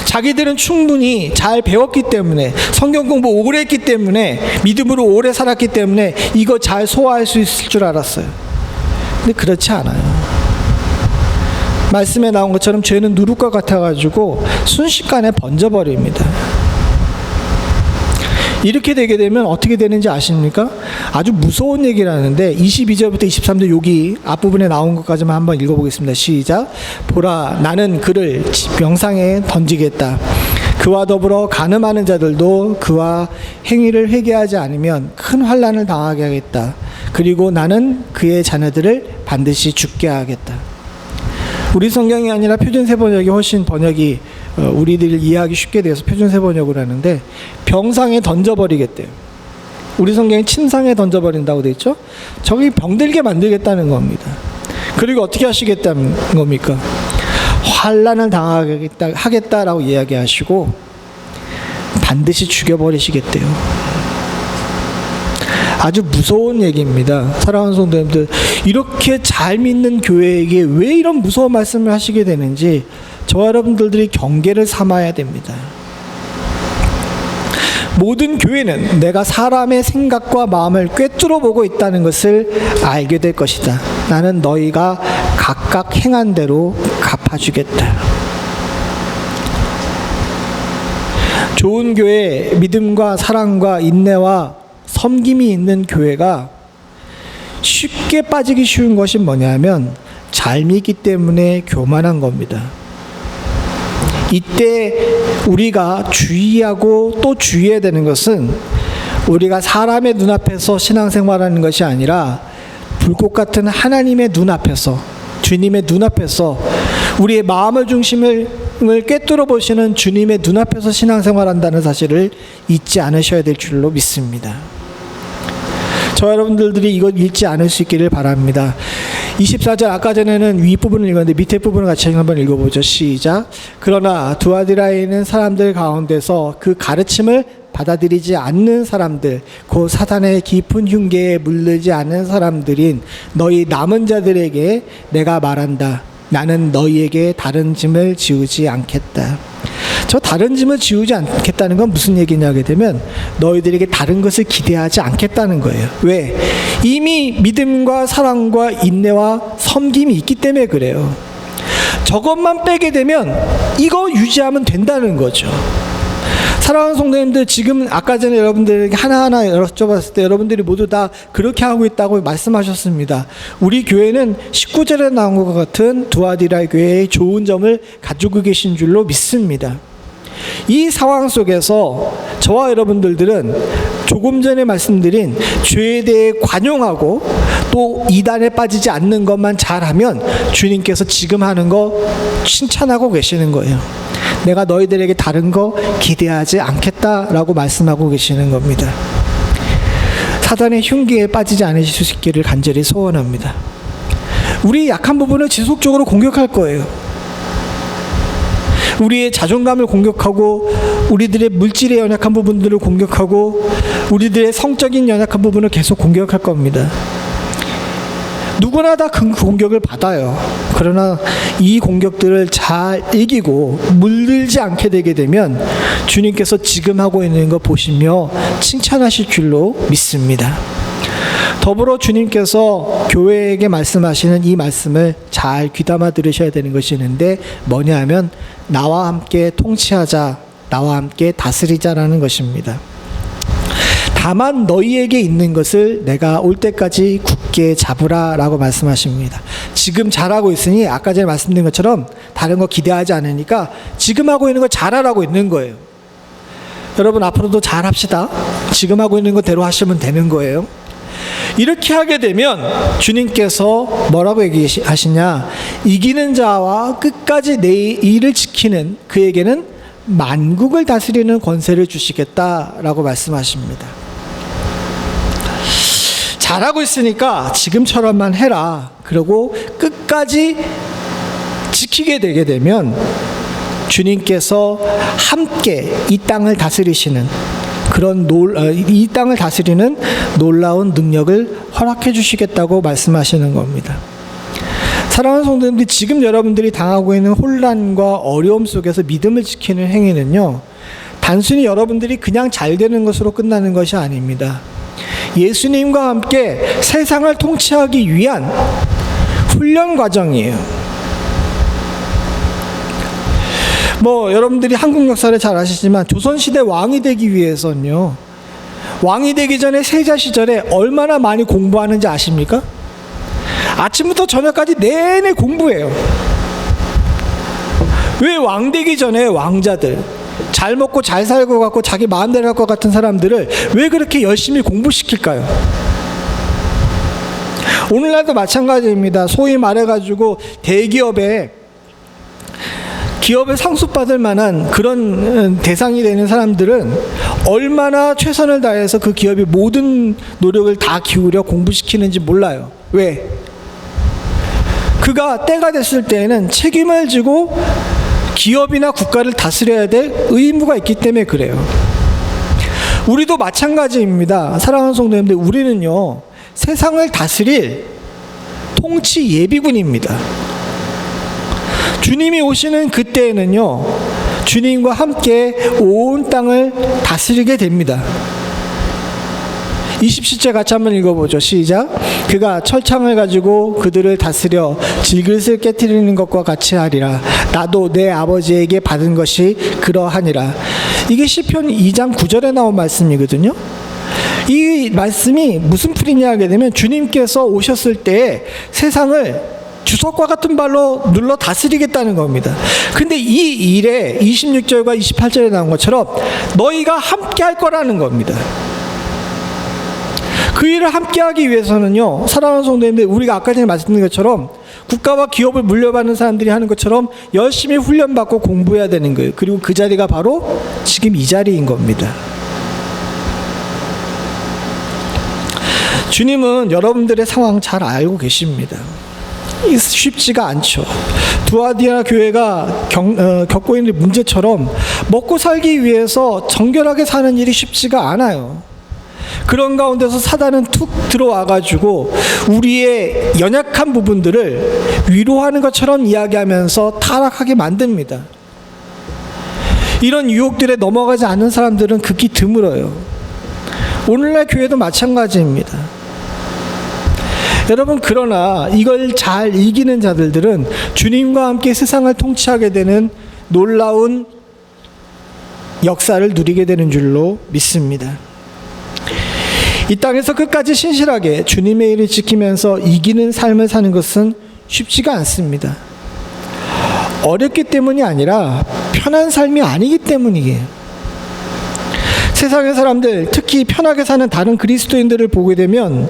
자기들은 충분히 잘 배웠기 때문에, 성경 공부 오래 했기 때문에, 믿음으로 오래 살았기 때문에 이거 잘 소화할 수 있을 줄 알았어요. 근데 그렇지 않아요. 말씀에 나온 것처럼 죄는 누룩과 같아가지고 순식간에 번져버립니다. 이렇게 되게 되면 어떻게 되는지 아십니까? 아주 무서운 얘기를 하는데, 22절부터 23절 여기 앞부분에 나온 것까지만 한번 읽어보겠습니다. 시작. 보라, 나는 그를 명상에 던지겠다. 그와 더불어 간음하는 자들도 그와 행위를 회개하지 않으면 큰 환난을 당하게 하겠다. 그리고 나는 그의 자녀들을 반드시 죽게 하겠다. 우리 성경이 아니라 표준세 번역이 훨씬 번역이 우리들 이해하기 쉽게 돼서 표준세 번역을 하는데, 병상에 던져버리겠대요. 우리 성경이 침상에 던져버린다고 돼 있죠? 저기 병들게 만들겠다는 겁니다. 그리고 어떻게 하시겠다는 겁니까? 환난을 하겠다라고 이야기하시고 반드시 죽여버리시겠대요. 아주 무서운 얘기입니다. 사랑하는 성도님들, 이렇게 잘 믿는 교회에게 왜 이런 무서운 말씀을 하시게 되는지 저와 여러분들이 경계를 삼아야 됩니다. 모든 교회는 내가 사람의 생각과 마음을 꿰뚫어 보고 있다는 것을 알게 될 것이다. 나는 너희가 각각 행한 대로 갚아주겠다. 좋은 교회, 믿음과 사랑과 인내와 섬김이 있는 교회가 쉽게 빠지기 쉬운 것이 뭐냐면, 잘 믿기 때문에 교만한 겁니다. 이때 우리가 주의하고 또 주의해야 되는 것은, 우리가 사람의 눈앞에서 신앙생활하는 것이 아니라 불꽃 같은 하나님의 눈앞에서, 주님의 눈앞에서, 우리의 마음의 중심을 꿰뚫어 보시는 주님의 눈앞에서 신앙생활한다는 사실을 잊지 않으셔야 될 줄로 믿습니다. 저 여러분들이 이것 잊지 않을 수 있기를 바랍니다. 24절, 아까 전에는 윗부분을 읽었는데 밑에 부분을 같이 한번 읽어보죠. 시작. 그러나 두아디라에 있는 사람들 가운데서 그 가르침을 받아들이지 않는 사람들, 곧 사탄의 깊은 흉계에 물르지 않는 사람들인 너희 남은 자들에게 내가 말한다. 나는 너희에게 다른 짐을 지우지 않겠다. 저 다른 짐을 지우지 않겠다는 건 무슨 얘기냐 하게 되면, 너희들에게 다른 것을 기대하지 않겠다는 거예요. 왜? 이미 믿음과 사랑과 인내와 섬김이 있기 때문에 그래요. 저것만 빼게 되면 이거 유지하면 된다는 거죠. 사랑하는 성도님들, 지금 아까 전에 여러분들에게 하나하나 여쭤봤을 때 여러분들이 모두 다 그렇게 하고 있다고 말씀하셨습니다. 우리 교회는 19절에 나온 것과 같은 두아디라 교회의 좋은 점을 가지고 계신 줄로 믿습니다. 이 상황 속에서 저와 여러분들은 조금 전에 말씀드린 죄에 대해 관용하고 또 이단에 빠지지 않는 것만 잘하면 주님께서 지금 하는 거 칭찬하고 계시는 거예요. 내가 너희들에게 다른 거 기대하지 않겠다라고 말씀하고 계시는 겁니다. 사단의 흉기에 빠지지 않으실 수 있기를 간절히 소원합니다. 우리 약한 부분을 지속적으로 공격할 거예요. 우리의 자존감을 공격하고 우리들의 물질의 연약한 부분들을 공격하고 우리들의 성적인 연약한 부분을 계속 공격할 겁니다. 누구나 다 그 공격을 받아요. 그러나 이 공격들을 잘 이기고 물들지 않게 되게 되면 주님께서 지금 하고 있는 거 보시며 칭찬하실 줄로 믿습니다. 더불어 주님께서 교회에게 말씀하시는 이 말씀을 잘 귀담아 들으셔야 되는 것이 있는데 뭐냐 하면 나와 함께 통치하자, 나와 함께 다스리자라는 것입니다. 다만 너희에게 있는 것을 내가 올 때까지 굳게 잡으라 라고 말씀하십니다. 지금 잘하고 있으니 아까 전에 말씀드린 것처럼 다른 거 기대하지 않으니까 지금 하고 있는 거 잘하라고 있는 거예요. 여러분 앞으로도 잘합시다. 지금 하고 있는 거대로 하시면 되는 거예요. 이렇게 하게 되면 주님께서 뭐라고 얘기하시냐, 이기는 자와 끝까지 내 일을 지키는 그에게는 만국을 다스리는 권세를 주시겠다라고 말씀하십니다. 잘하고 있으니까 지금처럼만 해라. 그리고 끝까지 지키게 되게 되면 주님께서 함께 이 땅을 다스리시는 그런 이 땅을 다스리는 놀라운 능력을 허락해 주시겠다고 말씀하시는 겁니다. 사랑하는 성도님들, 지금 여러분들이 당하고 있는 혼란과 어려움 속에서 믿음을 지키는 행위는요, 단순히 여러분들이 그냥 잘 되는 것으로 끝나는 것이 아닙니다. 예수님과 함께 세상을 통치하기 위한 훈련 과정이에요. 여러분들이 한국 역사를 잘 아시지만 조선시대 왕이 되기 위해서는요, 왕이 되기 전에 세자 시절에 얼마나 많이 공부하는지 아십니까? 아침부터 저녁까지 내내 공부해요. 왜 왕 되기 전에 왕자들, 잘 먹고 잘 살고 갖고 자기 마음대로 할 것 같은 사람들을 왜 그렇게 열심히 공부시킬까요? 오늘날도 마찬가지입니다. 소위 말해가지고 대기업에 기업에 상속받을 만한 그런 대상이 되는 사람들은 얼마나 최선을 다해서 그 기업이 모든 노력을 다 기울여 공부시키는지 몰라요. 왜? 그가 때가 됐을 때에는 책임을 지고 기업이나 국가를 다스려야 될 의무가 있기 때문에 그래요. 우리도 마찬가지입니다. 사랑하는 성도님들, 우리는요, 세상을 다스릴 통치 예비군입니다. 주님이 오시는 그때에는요, 주님과 함께 온 땅을 다스리게 됩니다. 20시째 같이 한번 읽어보죠. 시작. 그가 철창을 가지고 그들을 다스려 질그릇을 깨트리는 것과 같이 하리라. 나도 내 아버지에게 받은 것이 그러하니라. 이게 시편 2장 9절에 나온 말씀이거든요. 이 말씀이 무슨 풀이냐 하게 되면 주님께서 오셨을 때 세상을 주석과 같은 발로 눌러 다스리겠다는 겁니다. 근데 이 일에 26절과 28절에 나온 것처럼 너희가 함께 할 거라는 겁니다. 그 일을 함께 하기 위해서는요, 사랑하는 성도님들, 우리가 아까 전에 말씀드린 것처럼 국가와 기업을 물려받는 사람들이 하는 것처럼 열심히 훈련받고 공부해야 되는 거예요. 그리고 그 자리가 바로 지금 이 자리인 겁니다. 주님은 여러분들의 상황 잘 알고 계십니다. 쉽지가 않죠. 두아디라 교회가 겪고 있는 문제처럼 먹고 살기 위해서 정결하게 사는 일이 쉽지가 않아요. 그런 가운데서 사단은 툭 들어와가지고 우리의 연약한 부분들을 위로하는 것처럼 이야기하면서 타락하게 만듭니다. 이런 유혹들에 넘어가지 않는 사람들은 극히 드물어요. 오늘날 교회도 마찬가지입니다. 여러분, 그러나 이걸 잘 이기는 자들은 주님과 함께 세상을 통치하게 되는 놀라운 역사를 누리게 되는 줄로 믿습니다. 이 땅에서 끝까지 신실하게 주님의 일을 지키면서 이기는 삶을 사는 것은 쉽지가 않습니다. 어렵기 때문이 아니라 편한 삶이 아니기 때문이에요. 세상의 사람들, 특히 편하게 사는 다른 그리스도인들을 보게 되면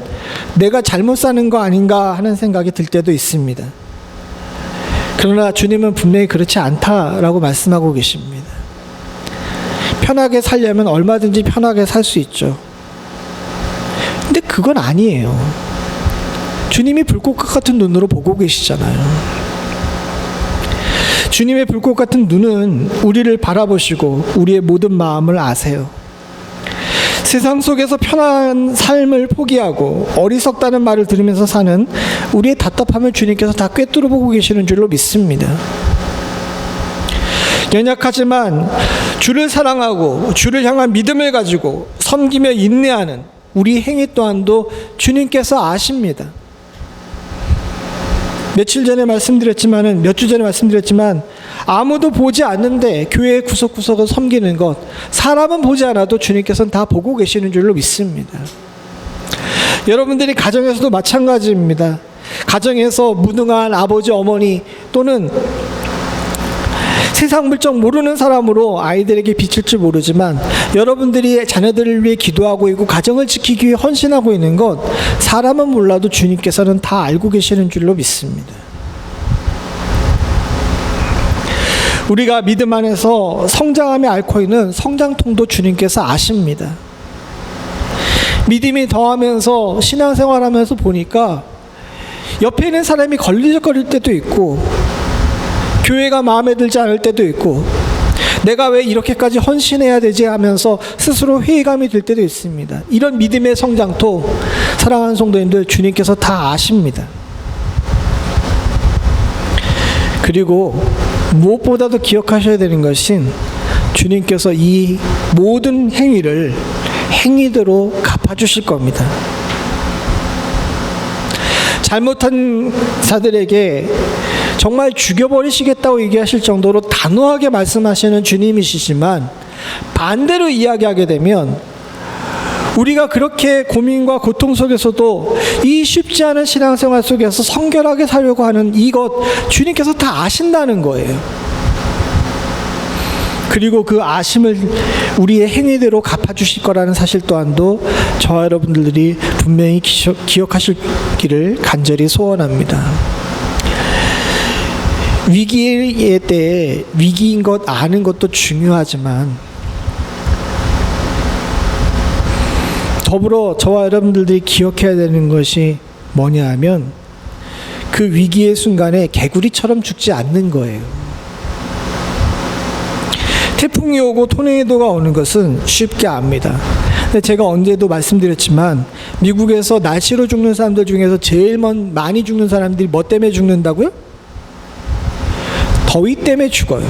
내가 잘못 사는 거 아닌가 하는 생각이 들 때도 있습니다. 그러나 주님은 분명히 그렇지 않다라고 말씀하고 계십니다. 편하게 살려면 얼마든지 편하게 살 수 있죠. 근데 그건 아니에요. 주님이 불꽃 같은 눈으로 보고 계시잖아요. 주님의 불꽃 같은 눈은 우리를 바라보시고 우리의 모든 마음을 아세요. 세상 속에서 편한 삶을 포기하고 어리석다는 말을 들으면서 사는 우리의 답답함을 주님께서 다 꿰뚫어 보고 계시는 줄로 믿습니다. 연약하지만 주를 사랑하고 주를 향한 믿음을 가지고 섬기며 인내하는 우리 행위 또한도 주님께서 아십니다. 몇 주 전에 말씀드렸지만 아무도 보지 않는데 교회의 구석구석을 섬기는 것, 사람은 보지 않아도 주님께서는 다 보고 계시는 줄로 믿습니다. 여러분들이 가정에서도 마찬가지입니다. 가정에서 무능한 아버지, 어머니 또는 세상 물정 모르는 사람으로 아이들에게 비칠 줄 모르지만 여러분들이 자녀들을 위해 기도하고 있고 가정을 지키기 위해 헌신하고 있는 것, 사람은 몰라도 주님께서는 다 알고 계시는 줄로 믿습니다. 우리가 믿음 안에서 성장함에 앓고 있는 성장통도 주님께서 아십니다. 믿음이 더하면서 신앙생활하면서 보니까 옆에 있는 사람이 걸리적거릴 때도 있고 교회가 마음에 들지 않을 때도 있고 내가 왜 이렇게까지 헌신해야 되지 하면서 스스로 회의감이 들 때도 있습니다. 이런 믿음의 성장토, 사랑하는 성도님들, 주님께서 다 아십니다. 그리고 무엇보다도 기억하셔야 되는 것은 주님께서 이 모든 행위를 행위대로 갚아주실 겁니다. 잘못한 자들에게 정말 죽여버리시겠다고 얘기하실 정도로 단호하게 말씀하시는 주님이시지만 반대로 이야기하게 되면 우리가 그렇게 고민과 고통 속에서도 이 쉽지 않은 신앙생활 속에서 성결하게 살려고 하는 이것 주님께서 다 아신다는 거예요. 그리고 그 아심을 우리의 행위대로 갚아주실 거라는 사실 또한도 저와 여러분들이 분명히 기억하시기를 간절히 소원합니다. 위기의 때에 위기인 것 아는 것도 중요하지만 더불어 저와 여러분들이 기억해야 되는 것이 뭐냐 하면 그 위기의 순간에 개구리처럼 죽지 않는 거예요. 태풍이 오고 토네이도가 오는 것은 쉽게 압니다. 근데 제가 언제도 말씀드렸지만 미국에서 날씨로 죽는 사람들 중에서 제일 많이 죽는 사람들이 뭐 때문에 죽는다고요? 더위 때문에 죽어요.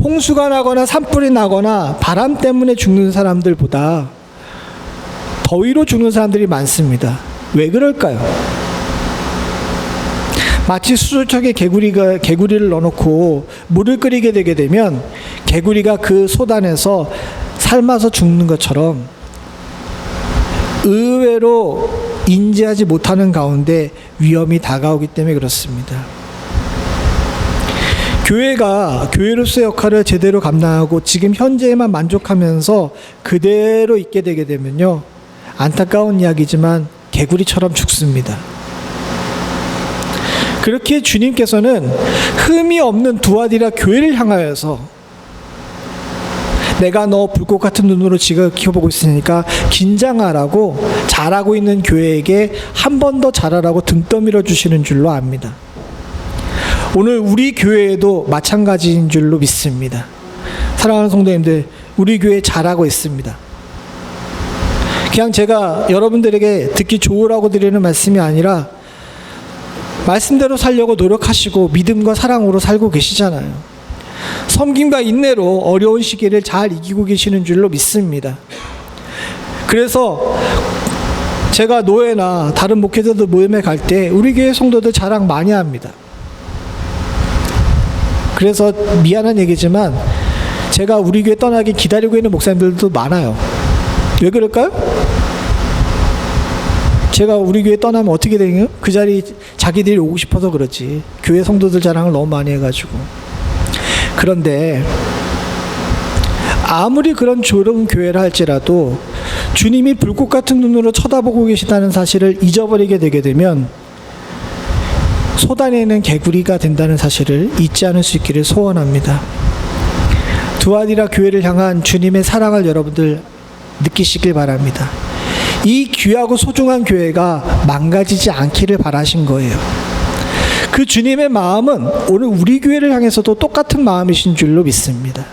홍수가 나거나 산불이 나거나 바람 때문에 죽는 사람들보다 더위로 죽는 사람들이 많습니다. 왜 그럴까요? 마치 수조척에 개구리를 넣어놓고 물을 끓이게 되게 되면 개구리가 그 솥안에서 삶아서 죽는 것처럼 의외로 인지하지 못하는 가운데 위험이 다가오기 때문에 그렇습니다. 교회가 교회로서의 역할을 제대로 감당하고 지금 현재에만 만족하면서 그대로 있게 되게 되면요, 안타까운 이야기지만 개구리처럼 죽습니다. 그렇게 주님께서는 흠이 없는 두아디라 교회를 향하여서 내가 너 불꽃 같은 눈으로 지켜보고 있으니까 긴장하라고, 잘하고 있는 교회에게 한 번 더 잘하라고 등 떠밀어 주시는 줄로 압니다. 오늘 우리 교회에도 마찬가지인 줄로 믿습니다. 사랑하는 성도님들, 우리 교회 잘하고 있습니다. 그냥 제가 여러분들에게 듣기 좋으라고 드리는 말씀이 아니라 말씀대로 살려고 노력하시고 믿음과 사랑으로 살고 계시잖아요. 섬김과 인내로 어려운 시기를 잘 이기고 계시는 줄로 믿습니다. 그래서 제가 노회나 다른 목회자들 모임에 갈 때 우리 교회 성도들 자랑 많이 합니다. 그래서 미안한 얘기지만 제가 우리 교회 떠나기 기다리고 있는 목사님들도 많아요. 왜 그럴까요? 제가 우리 교회 떠나면 어떻게 되냐? 그 자리 자기들이 오고 싶어서 그렇지. 교회 성도들 자랑을 너무 많이 해가지고. 그런데 아무리 그런 좋은 교회를 할지라도 주님이 불꽃 같은 눈으로 쳐다보고 계시다는 사실을 잊어버리게 되게 되면 쏟아내는 개구리가 된다는 사실을 잊지 않을 수 있기를 소원합니다. 두아디라 교회를 향한 주님의 사랑을 여러분들 느끼시길 바랍니다. 이 귀하고 소중한 교회가 망가지지 않기를 바라신 거예요. 그 주님의 마음은 오늘 우리 교회를 향해서도 똑같은 마음이신 줄로 믿습니다.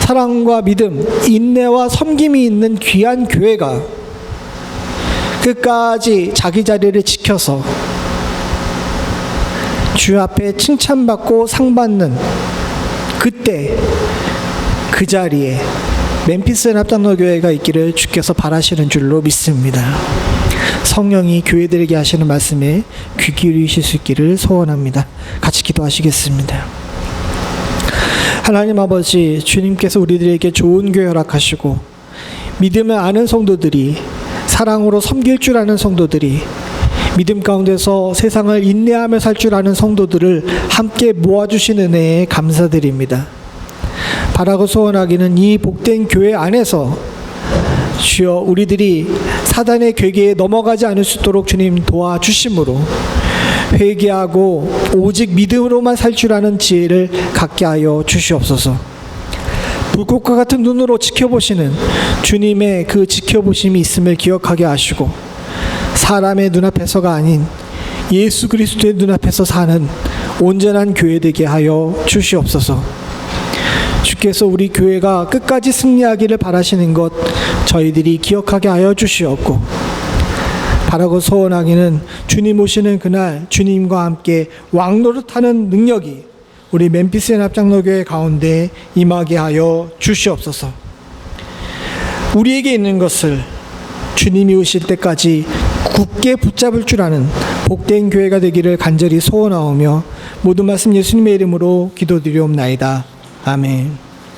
사랑과 믿음, 인내와 섬김이 있는 귀한 교회가 끝까지 자기 자리를 지켜서 주 앞에 칭찬받고 상받는 그때 그 자리에 멤피스 연합장로교회가 있기를 주께서 바라시는 줄로 믿습니다. 성령이 교회들에게 하시는 말씀에 귀 기울이실 수 있기를 소원합니다. 같이 기도하시겠습니다. 하나님 아버지, 주님께서 우리들에게 좋은 교회 허락하시고 믿음을 아는 성도들이, 사랑으로 섬길 줄 아는 성도들이, 믿음 가운데서 세상을 인내하며 살 줄 아는 성도들을 함께 모아주신 은혜에 감사드립니다. 바라고 소원하기는 이 복된 교회 안에서 주여 우리들이 사단의 괴계에 넘어가지 않을 수 있도록 주님 도와주심으로 회개하고 오직 믿음으로만 살 줄 아는 지혜를 갖게 하여 주시옵소서. 불꽃과 같은 눈으로 지켜보시는 주님의 그 지켜보심이 있음을 기억하게 하시고 사람의 눈앞에서가 아닌 예수 그리스도의 눈앞에서 사는 온전한 교회 되게 하여 주시옵소서. 주께서 우리 교회가 끝까지 승리하기를 바라시는 것 저희들이 기억하게 하여 주시옵고 바라고 소원하기는 주님 오시는 그날 주님과 함께 왕노릇하는 능력이 우리 멤피스 연합장로교회 가운데 임하게 하여 주시옵소서. 우리에게 있는 것을 주님이 오실 때까지 굳게 붙잡을 줄 아는 복된 교회가 되기를 간절히 소원하오며 모든 말씀 예수님의 이름으로 기도드리옵나이다. 아멘.